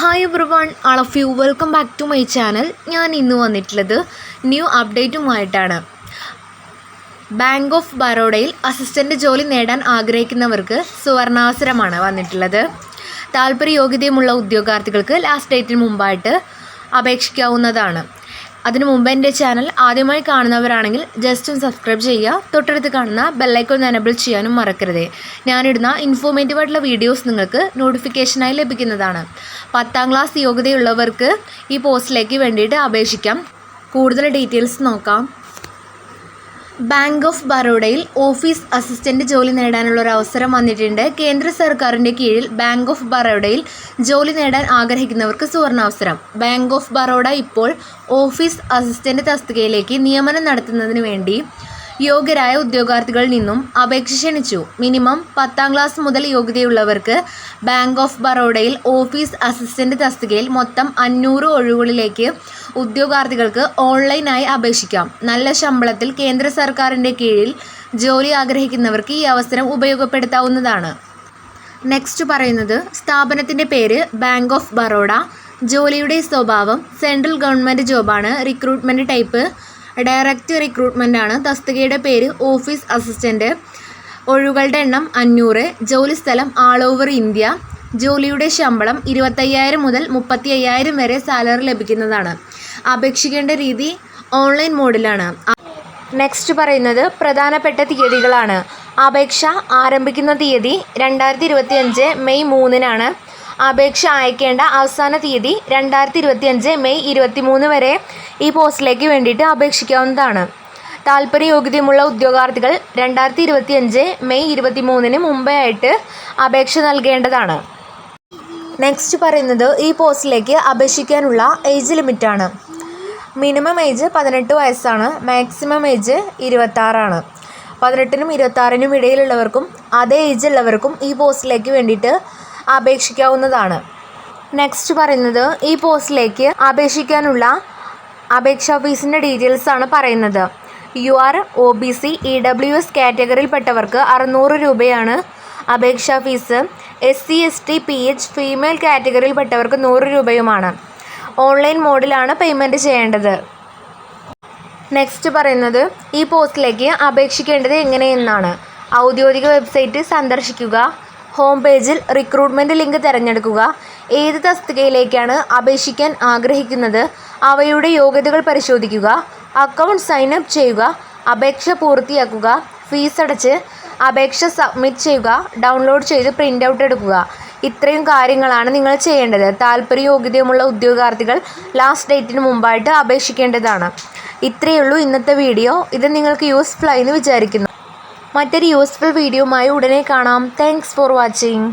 Hi everyone, all of you welcome back to my channel. ഞാൻ ഇന്ന് വന്നിട്ടുള്ളത് new അപ്ഡേറ്റുമായിട്ടാണ്. ബാങ്ക് ഓഫ് ബറോഡയിൽ അസിസ്റ്റൻ്റ് ജോലി നേടാൻ ആഗ്രഹിക്കുന്നവർക്ക് സുവർണാവസരമാണ് വന്നിട്ടുള്ളത്. താല്പര്യ യോഗ്യതയുമുള്ള ഉദ്യോഗാർത്ഥികൾക്ക് ലാസ്റ്റ് ഡേറ്റിന് മുമ്പായിട്ട് അപേക്ഷിക്കാവുന്നതാണ്. അതിനു മുമ്പ് എൻ്റെ ചാനൽ ആദ്യമായി കാണുന്നവരാണെങ്കിൽ ജസ്റ്റ് ഒന്ന് സബ്സ്ക്രൈബ് ചെയ്യുക. തൊട്ടടുത്ത് കാണുന്ന ബെല്ലൈക്കൺ എനേബിൾ ചെയ്യാനും മറക്കരുത്. ഞാനിടുന്ന ഇൻഫോർമേറ്റീവായിട്ടുള്ള വീഡിയോസ് നിങ്ങൾക്ക് നോട്ടിഫിക്കേഷനായി ലഭിക്കുന്നതാണ്. 10ാം ക്ലാസ് യോഗ്യതയുള്ളവർക്ക് ഈ പോസ്റ്റിലേക്ക് വേണ്ടിയിട്ട് അപേക്ഷിക്കാം. കൂടുതൽ ഡീറ്റെയിൽസ് നോക്കാം. ബാങ്ക് ഓഫ് ബറോഡയിൽ ഓഫീസ് അസിസ്റ്റൻ്റ് ജോലി നേടാനുള്ള ഒരു അവസരം വന്നിട്ടുണ്ട്. കേന്ദ്ര സർക്കാരിൻ്റെ കീഴിൽ ബാങ്ക് ഓഫ് ബറോഡയിൽ ജോലി നേടാൻ ആഗ്രഹിക്കുന്നവർക്ക് സുവർണാവസരം. ബാങ്ക് ഓഫ് ബറോഡ ഇപ്പോൾ ഓഫീസ് അസിസ്റ്റൻ്റ് തസ്തികയിലേക്ക് നിയമനം നടത്തുന്നതിന് വേണ്ടി യോഗ്യരായ ഉദ്യോഗാർത്ഥികളിൽ നിന്നും അപേക്ഷ ക്ഷണിച്ചു. മിനിമം 10ാം ക്ലാസ് മുതൽ യോഗ്യതയുള്ളവർക്ക് ബാങ്ക് ഓഫ് ബറോഡയിൽ ഓഫീസ് അസിസ്റ്റൻ്റ് തസ്തികയിൽ മൊത്തം 500 ഒഴിവുകളിലേക്ക് ഉദ്യോഗാർത്ഥികൾക്ക് ഓൺലൈനായി അപേക്ഷിക്കാം. നല്ല ശമ്പളത്തിൽ കേന്ദ്ര സർക്കാരിൻ്റെ കീഴിൽ ജോലി ആഗ്രഹിക്കുന്നവർക്ക് ഈ അവസരം ഉപയോഗപ്പെടുത്താവുന്നതാണ്. നെക്സ്റ്റ് പറയുന്നത് സ്ഥാപനത്തിൻ്റെ പേര് ബാങ്ക് ഓഫ് ബറോഡ. ജോലിയുടെ സ്വഭാവം സെൻട്രൽ ഗവൺമെൻറ് ജോബാണ്. റിക്രൂട്ട്മെൻറ്റ് ടൈപ്പ് ഡയറക്റ്റ് റിക്രൂട്ട്മെൻ്റ് ആണ്. തസ്തികയുടെ പേര് ഓഫീസ് അസിസ്റ്റൻ്റ്. ഒഴിവുകളുടെ എണ്ണം 500. ജോലി സ്ഥലം ആൾ ഓവർ ഇന്ത്യ. ജോലിയുടെ ശമ്പളം 25,000 മുതൽ 35,000 വരെ സാലറി ലഭിക്കുന്നതാണ്. അപേക്ഷിക്കേണ്ട രീതി ഓൺലൈൻ മോഡിലാണ്. നെക്സ്റ്റ് പറയുന്നത് പ്രധാനപ്പെട്ട തീയതികളാണ്. അപേക്ഷ ആരംഭിക്കുന്ന തീയതി 2025 മെയ് 3-നാണ്. അപേക്ഷ അയക്കേണ്ട അവസാന തീയതി 2025 മെയ് 23 വരെ ഈ പോസ്റ്റിലേക്ക് വേണ്ടിയിട്ട് അപേക്ഷിക്കാവുന്നതാണ്. താല്പര്യ യോഗ്യതയുമുള്ള ഉദ്യോഗാർത്ഥികൾ 2025 മെയ് 23-ന് മുമ്പേ ആയിട്ട് അപേക്ഷ നൽകേണ്ടതാണ്. നെക്സ്റ്റ് പറയുന്നത് ഈ പോസ്റ്റിലേക്ക് അപേക്ഷിക്കാനുള്ള ഏജ് ലിമിറ്റാണ്. മിനിമം ഏജ് 18 വയസ്സാണ്. മാക്സിമം ഏജ് 26 ആണ്. 18-നും 26-നും ഇടയിലുള്ളവർക്കും അതേ ഏജ് ഉള്ളവർക്കും ഈ പോസ്റ്റിലേക്ക് വേണ്ടിയിട്ട് അപേക്ഷിക്കാവുന്നതാണ്. നെക്സ്റ്റ് പറയുന്നത് ഈ പോസ്റ്റിലേക്ക് അപേക്ഷിക്കാനുള്ള അപേക്ഷാ ഫീസിൻ്റെ ഡീറ്റെയിൽസ് ആണ് പറയുന്നത്. UR OBC EWS കാറ്റഗറിയിൽപ്പെട്ടവർക്ക് 600 രൂപയാണ് അപേക്ഷാ fees. SC ST PH female കാറ്റഗറിയിൽപ്പെട്ടവർക്ക് 100 രൂപയുമാണ്. ഓൺലൈൻ മോഡിലാണ് പേയ്മെൻറ്റ് ചെയ്യേണ്ടത്. നെക്സ്റ്റ് പറയുന്നത് ഈ പോസ്റ്റിലേക്ക് അപേക്ഷിക്കേണ്ടത് എങ്ങനെയെന്നാണ്. ഔദ്യോഗിക വെബ്സൈറ്റ് സന്ദർശിക്കുക. ഹോം പേജിൽ റിക്രൂട്ട്മെൻറ്റ് ലിങ്ക് തിരഞ്ഞെടുക്കുക. ഏത് തസ്തികയിലേക്കാണ് അപേക്ഷിക്കാൻ ആഗ്രഹിക്കുന്നത് അവയുടെ യോഗ്യതകൾ പരിശോധിക്കുക. അക്കൗണ്ട് സൈൻ അപ്പ് ചെയ്യുക. അപേക്ഷ പൂർത്തിയാക്കുക. ഫീസ് അടച്ച് അപേക്ഷ സബ്മിറ്റ് ചെയ്യുക. ഡൗൺലോഡ് ചെയ്ത് പ്രിൻ്റ് ഔട്ട് എടുക്കുക. ഇത്രയും കാര്യങ്ങളാണ് നിങ്ങൾ ചെയ്യേണ്ടത്. താല്പര്യ യോഗ്യതയുമുള്ള ഉദ്യോഗാർത്ഥികൾ ലാസ്റ്റ് ഡേറ്റിന് മുമ്പായിട്ട് അപേക്ഷിക്കേണ്ടതാണ്. ഇത്രയേ ഉള്ളൂ ഇന്നത്തെ വീഡിയോ. ഇത് നിങ്ങൾക്ക് യൂസ്ഫുൾ ആയി എന്ന് വിചാരിക്കുന്നു. മറ്റൊരു യൂസ്ഫുൾ വീഡിയോയുമായി ഉടനെ കാണാം. Thanks for watching.